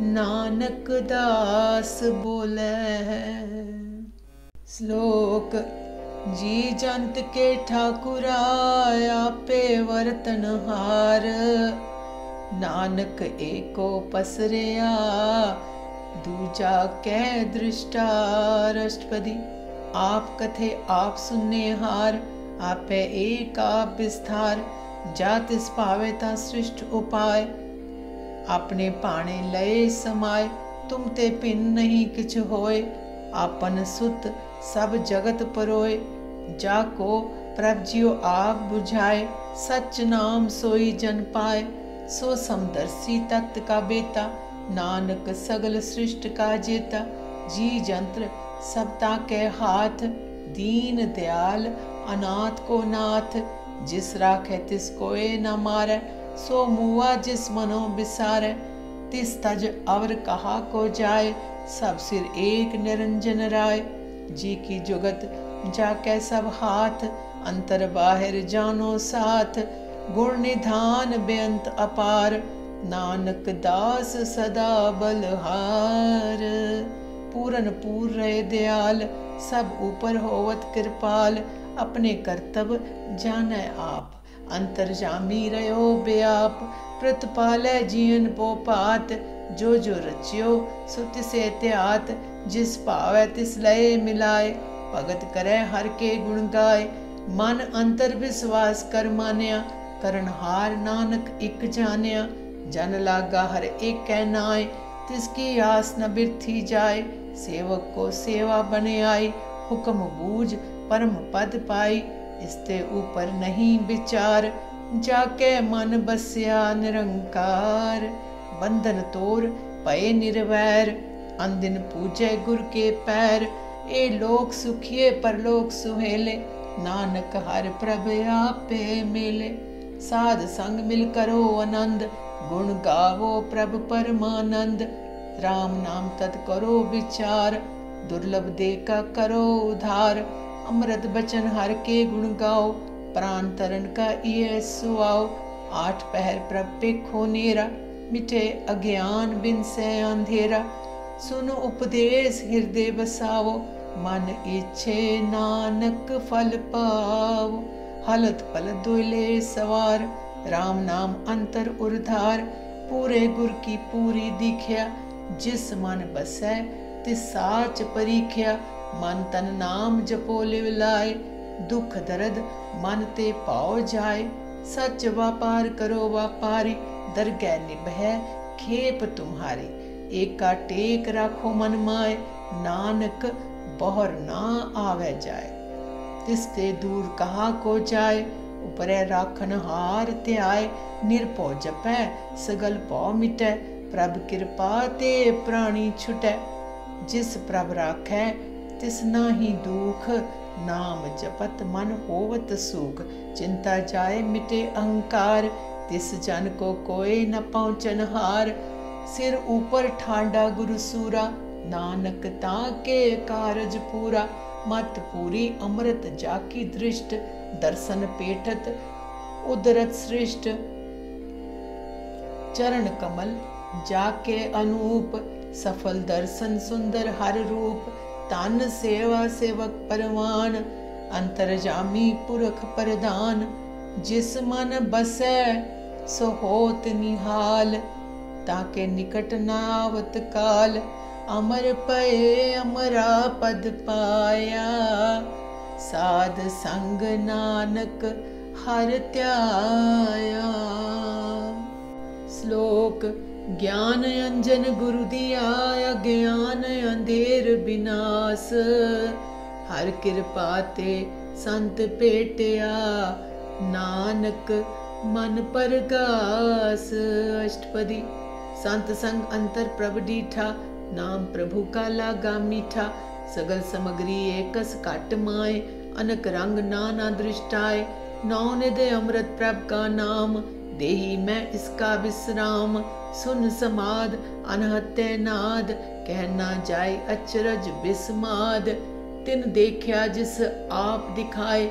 नानक दास बोले। श्लोक। जी जंत के ठाकुरा, आपे वर्तन हार। नानक एको पसरिया, दूजा कै दृष्टा। अष्टपदी। आप कथे आप सुनने हार, आपे एक आप विस्तार। जातिस पावे ता सृष्ट उपाय, अपने पाने लय समाय। तुम ते पिन नहीं किछ होय, आपन सुत सब जगत परोय। जाको प्रभ जियो आप बुझाए, सच नाम सोई जन पाए। सो समदर्शी तत्व का बेता, नानक सगल सृष्ट का जेता। जी जंत्र सबता के हाथ, दीन दयाल अनाथ को नाथ। जिस राखे तिस कोय न मारे, सो मुआ जिस मनो बिसारे। तिस तज अवर कहा को जाए, सब सिर एक निरंजन राय। जी की जुगत जाके सब हाथ, अंतर बाहिर जानो साथ। गुण निधान बेअंत अपार, नानक दास सदा बलहार। पूरन पूर रहे दयाल, सब ऊपर होवत कृपाल। अपने कर्तव्य जाने आप, अंतर्जामी रहो बेआप। प्रतिपालै जीवन पोपात, जो जो रचियो सो तिसे त्यात। जिस पावै तिस लय मिलाए, भगत करे हर के गुण गाय। मन अंतर विश्वास कर मान्या, करनहार नानक इक जान्या। जन लागा हर एक कै नाय, तिसकी आस न बिरथी जाय। सेवक को सेवा बने आई, हुक्म बूझ परम पद पाई। इसते ऊपर नहीं विचार, जाके मन बस्या निरंकार। बंधन तोर पए निर्वैर, अंदिन पूजे गुर के पैर। ए लोक सुखिए परलोक सुहेले, नानक हर प्रभ आपे मेले। साध संग मिल करो आनंद, गुण गावो प्रभ परमानंद। राम नाम तत् करो विचार, दुर्लभ दे का करो उधार। अमृत बचन हर के गुण गाओ, प्राण तरन का ये सुआओ। आठ पहर प्रभ पेखो नेरा, मिटे अज्ञान बिन से अंधेरा। सुनो उपदेश हृदय बसाओ, मन इच्छे नानक फल पाओ। हलत पल दुले सवार, राम नाम अंतर उर्धार। पूरे गुर की पूरी दीख्या, जिस मन बसै तिस साच परीख्या। मन तन नाम जपो लिव लाए, दुख दर्द मन ते पाओ जाए। सच व्यापार करो व्यापारी, दरगह निभै खेप तुम्हारी। एका टेक राखो मन माए, नानक बहर ना आवे जाए। तिसते दूर कहा को जाए, उपरै राखन हार त्याय। निरपौ जपै सगल पौ मिटै, प्रभ कृपा ते प्राणी छुटै। जिस प्रभ राखै तिस नाहि दुख, नाम जपत मन होवत सुख। चिंता जाए मिटे अहंकार, तिस जन को कोई न पहुँचन हार। सिर ऊपर ठांडा गुरु सूरा, नानक ताके कारज पूरा। मत पूरी अमृत जाकी दृष्ट, दर्शन पेठत उदरत श्रेष्ठ। चरण कमल जाके अनूप, सफल दर्शन सुंदर हर रूप। तन सेवा सेवक परवान, अंतरजामी पुरख प्रधान। जिस मन बसै सो होत निहाल, ताके निकट नावत काल। अमर पए अमरा पद पाया, साध संग नानक हर त्याया। श्लोक ज्ञान अंजन गुरु दिया, अज्ञान अंधेर विनाश। हर कृपा ते संत पेटिया, नानक मन परगास। अष्टपदी संत संग अंतर प्रभ डीठा, नाम प्रभु का लागा मीठा। सगल समग्री एकस काट माए, अनक रंग नाना दृष्टाए। नौ निधि अमृत प्रभ का नाम, देही मैं इसका विश्राम। सुन समाद अनहत्य नाद, कहना जाय अचरज विस्माद। तिन देखा जिस आप दिखाए,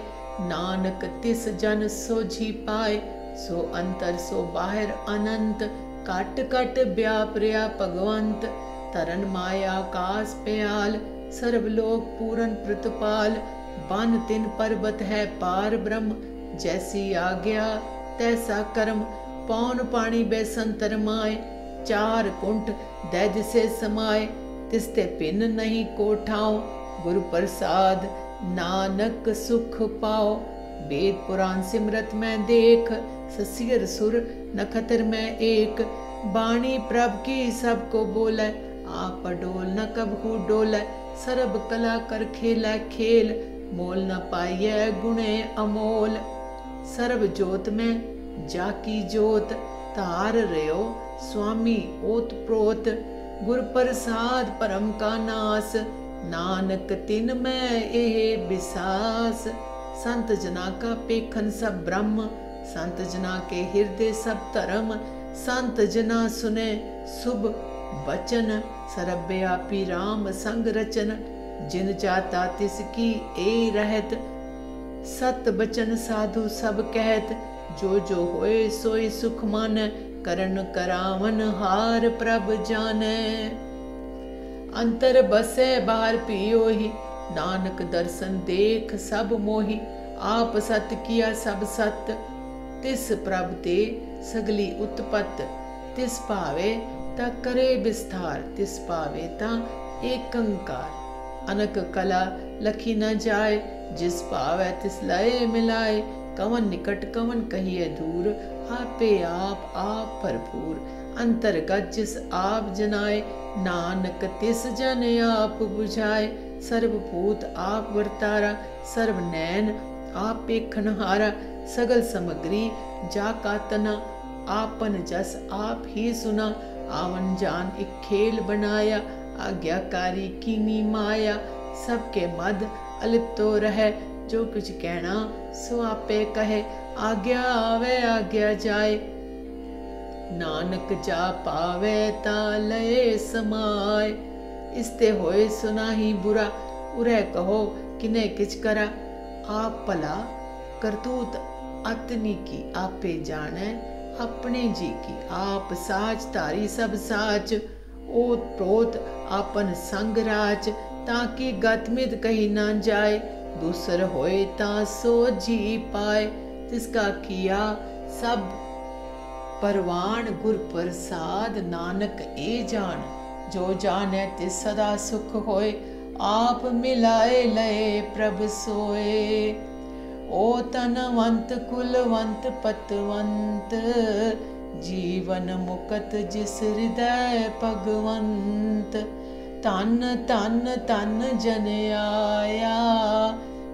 नानक तिस जन सोझी पाए। सो अंतर सो बाहर अनंत, कट कट व्यापरिया भगवंत। तरन माया आकाश प्याल, सर्वलोक पूरन प्रतिपाल। बन तिन पर्वत है पार ब्रह्म, जैसी आज्ञा तैसा कर्म। पौन पानी बेसंतर माए, चार कुंठ दैज से समाए। तिसते पिन नहीं कोठाओ, गुरु प्रसाद नानक सुख पाओ। वेद पुराण सिमरत में देख, ससियर सुर नखतर में एक। बाणी प्रभ की सबको बोले, आप डोल न कबहू डोले। सरब कला कर खेला खेल, मोल न पाइये गुणे अमोल। सर्व जोत में जाकी जोत, तार रयो स्वामी ओत प्रोत। गुर प्रसाद परम का नास, नानक तिन में एह विसास। संत जना का पेखन सब ब्रह्म, संत जना के हृदय सब धर्म। संत जना सुने शुभ बचन, सर्वव्यापी राम संग रचन। जिन जाता तिसकी ए रहत, सत बचन साधु सब कहत। जो जो होए सोई सुख माने, करन करावन हार प्रभ जाने। अंतर बसे बाहर पियोहि, नानक दर्शन देख सब मोहि। आप सत किया सब सत, तिस प्रभ ते सगली उत्पत। तिस पावे ता करे विस्तार, तिस पावे ता एकंकार। अनक कला लखी न जाए, जिस पावे तिस लय मिलाए। कवन निकट कवन कहिए दूर, आपे आप भरपूर। अंतर्गत जिस आप जनाए, नानक तिस जन आप बुझाए। सर्वभूत आप वर्तारा, सर्व नैन आप पेखनहारा। सगल समग्री जाका तना, आपन जस आप ही सुना। आवन जान एक खेल बनाया, आज्ञाकारी कीनी माया। सबके मद अलिप्तो रहे, जो कुछ कहना सो आपे कहे। आज्ञा आवे आज्ञा जाए, नानक जा पावे ता लए समाय। इसते होए सुनाही बुरा, उरे कहो किने किच करा। आप भला करतूत अतनी की आपे जाने, अपने जी की आप साच धारी सब साच। ओत प्रोत आपन संग राच, ताकि गतमित कही ना जाए। दूसर होए ता सो जी पाए, तिसका किया सब परवान। गुर प्रसाद नानक ए जान, जो जाने तिस सदा सुख होए। आप मिलाए लए प्रभ सोए। ओ तनवंत कुलवंत पतवंत, जीवन मुकत जिस हृदय भगवंत। तन तन तन जन आया,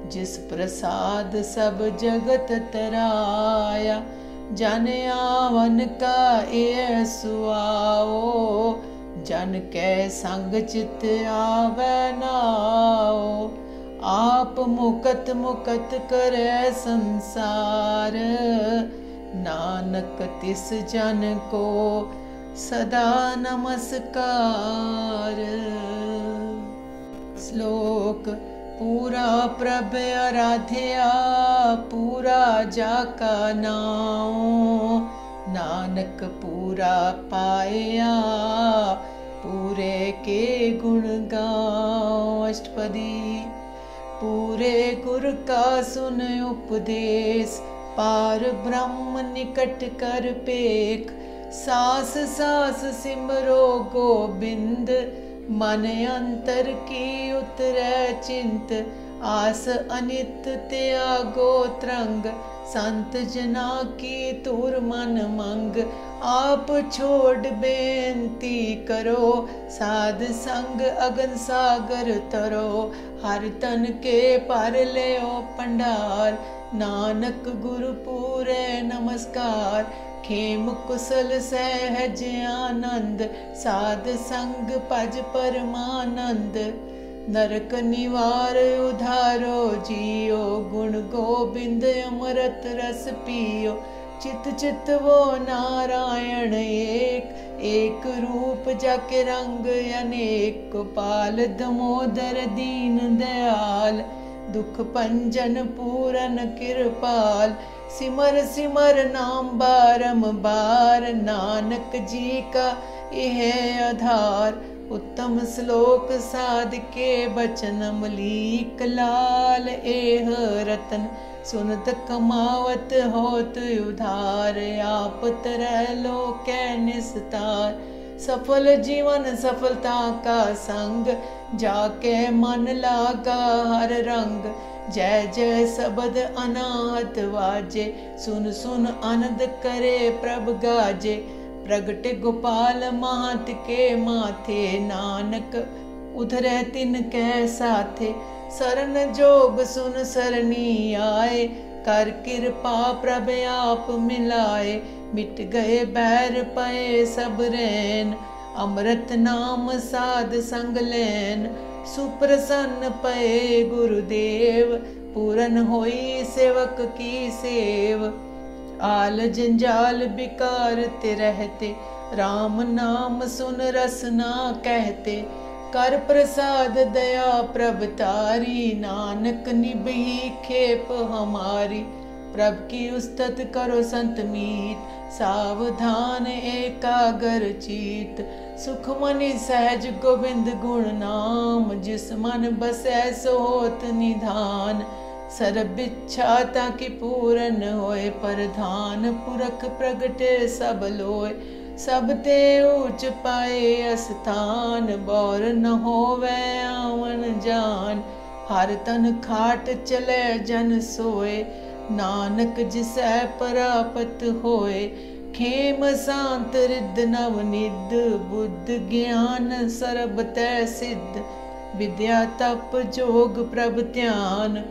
जिस प्रसाद सब जगत तराया। जन आवन का ए सुआओ, जन कै संग चित आवे नाओ। आप मुकत मुकत करे संसार, नानक तिस जन को सदा नमस्कार। श्लोक पूरा प्रभ आराध्या, पूरा जाका नाओ। नानक पूरा पाया, पूरे के गुण गाओ। अष्टपदी। पूरे गुर का सुन उपदेश, पार ब्रह्म निकट कर पेख। सास सास सिमरो गोबिंद, मन अंतर की उतरै चिंत। आस अनित त्यागो त्रंग, संत जना की तुर मन मंग। आप छोड़ बेनती करो, साध संग अगन सागर तरो। हर तन के पर लेओ पंडार, नानक गुरु पूरे नमस्कार। खेम कुशल सहज आनंद, साध संग भज परमानंद। नरक निवार उधारो जियो, गुण गोबिंद अमृत रस पियो। चित चित वो नारायण एक, एक रूप जाके रंग अनेक। गोपाल दामोदर दीन दयाल, दुख भंजन पूरन कृपाल। सिमर सिमर नाम बारंबार, नानक जी का यह आधार। उत्तम श्लोक साध के बचन, अमलीक लाल एह रतन। सुनत कमावत होत उधार, आप तरह लोकै निस्तार। सफल जीवन सफलता का संग, जाके मन लागा हर रंग। जय जय शब्द अनाहत वाजे, सुन सुन आनंद करे प्रभ गाजे। प्रगटे गोपाल महत के माथे, नानक उधरे तिन कै साथे। शरण जोग सुन सरनी आए, कर कृपा प्रभ आप मिलाए। मिट गए बैर पए सब रैन, अमृत नाम साध संग लैन। सुप्रसन्न पए गुरुदेव, पूरन होई सेवक की सेव। आल जंजाल बिकार ते रहते, राम नाम सुन रस ना कहते। कर प्रसाद दया प्रभ तारी, नानक निभही खेप हमारी। प्रभ की उस्तत करो संत मीत, सावधान एकागर चीत। सुख मनि सहज गोविंद गुण नाम, जिस मन बसै सो होत निधान। सर्ब इच्छा ताकि पूरन होए, प्रधान पुरख प्रगटे सब लोय। सब ते ऊंच पाए अस्थान, बौर न होवे आवन जान। हर तन खाट चले जन सोए, नानक जिसै परापत होए। खेम शांत रिद्ध नवनिध, बुद्ध ज्ञान सर्ब तै सिद्ध। विद्या तप जोग प्रभ ध्यान,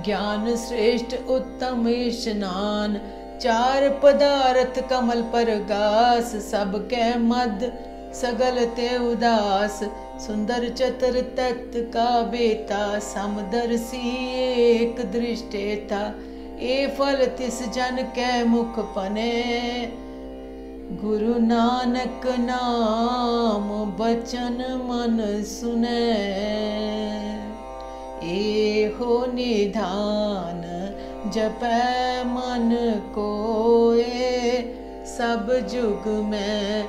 ज्ञान श्रेष्ठ उत्तम स्नान। चार पदार्थ कमल पर गास, सब कै मद सगल ते उदास। सुंदर चतर तत्त का बेता, समदर्शी एक दृष्टे था। ए फल तिस जन कै मुख पने, गुरु नानक नाम बचन मन सुनै, एहो निधान जपै मन कोय, सब जुग में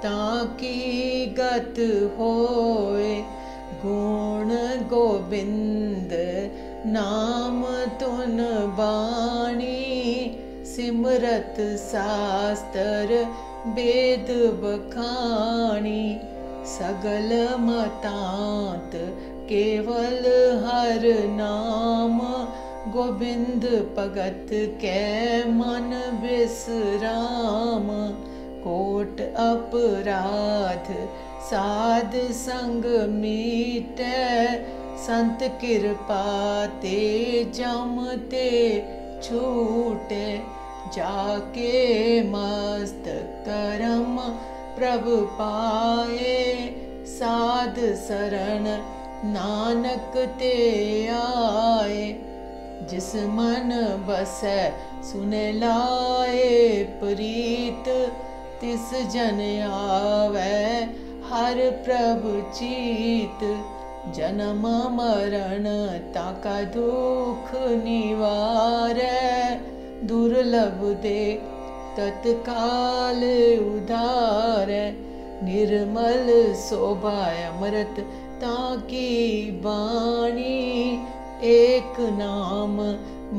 ताकी गत होय। गुण गोबिंद नाम तुन बाणी, सिमरत शास्त्र वेद बखानी। सगल मतांत केवल हर नाम, गोबिंद भगत कै मन विश्राम। कोट अपराध साध संग मीटै, संत कृपा ते जम ते छूटे। जाके मस्त करम प्रभु पाए, साध शरण नानक ते आए। जिस मन बसै सुने लाए प्रीत, तिस जन आवे हर प्रभु चीत। जन्म मरण ताका दुख निवारै, दुर्लभ दे तत्काल उधारै। निर्मल शोभा अमृत ताकी बाणी, एक नाम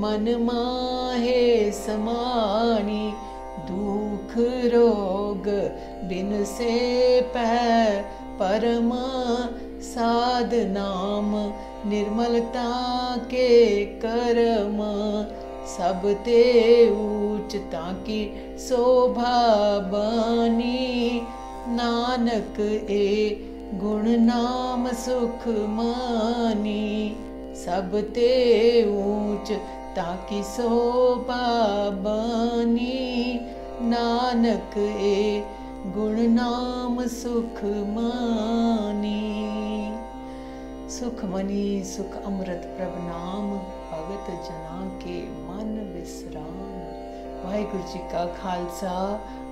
मन माहे समानी। दुख रोग बिन से पै परम, साध नाम निर्मलता के करम। सब ते ऊच ताकी शोभा बानी, नानक ए गुण नाम सुख मानी। सब ते ऊच ताकी शोभा बानी, नानक ए गुण नाम सुख मानी। सुख मनी सुख अमृत प्रभ नाम, भगत जना के मन विश्राम। वाहिगुरु जी का खालसा,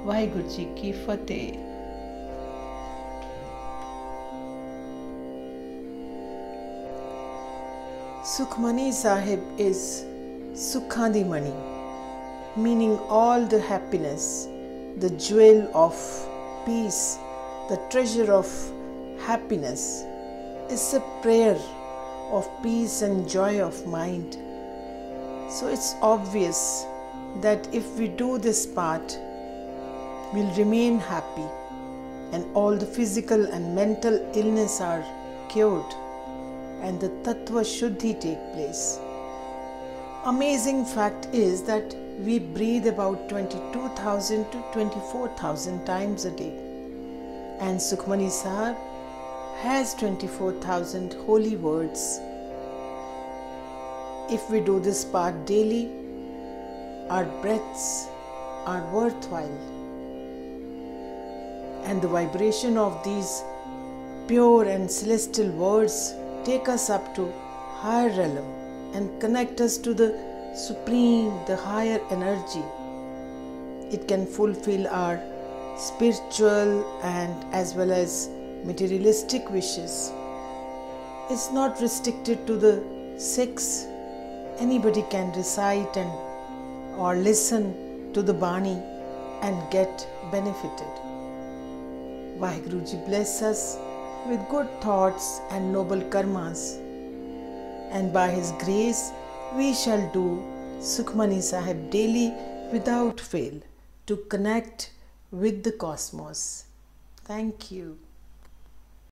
वाहिगुरु जी की फतेह। Sukhmani Sahib is Sukhandi Mani, meaning all the happiness, the jewel of peace, the treasure of happiness. It's a prayer of peace and joy of mind. So it's obvious that if we do this part, we'll remain happy and all the physical and mental illness are cured, and the Tattva Shuddhi take place. Amazing fact is that we breathe about 22,000 to 24,000 times a day, and Sukhmani Sahib has 24,000 holy words. If we do this part daily, our breaths are worthwhile, and the vibration of these pure and celestial words take us up to higher realm and connect us to the supreme, the higher energy. It can fulfill our spiritual and as well as materialistic wishes. It's not restricted to the Sikhs. Anybody can recite and or listen to the Bani and get benefited. Vaheguru Ji bless us with good thoughts and noble karmas, and by His grace we shall do Sukhmani Sahib daily without fail to connect with the cosmos. Thank you.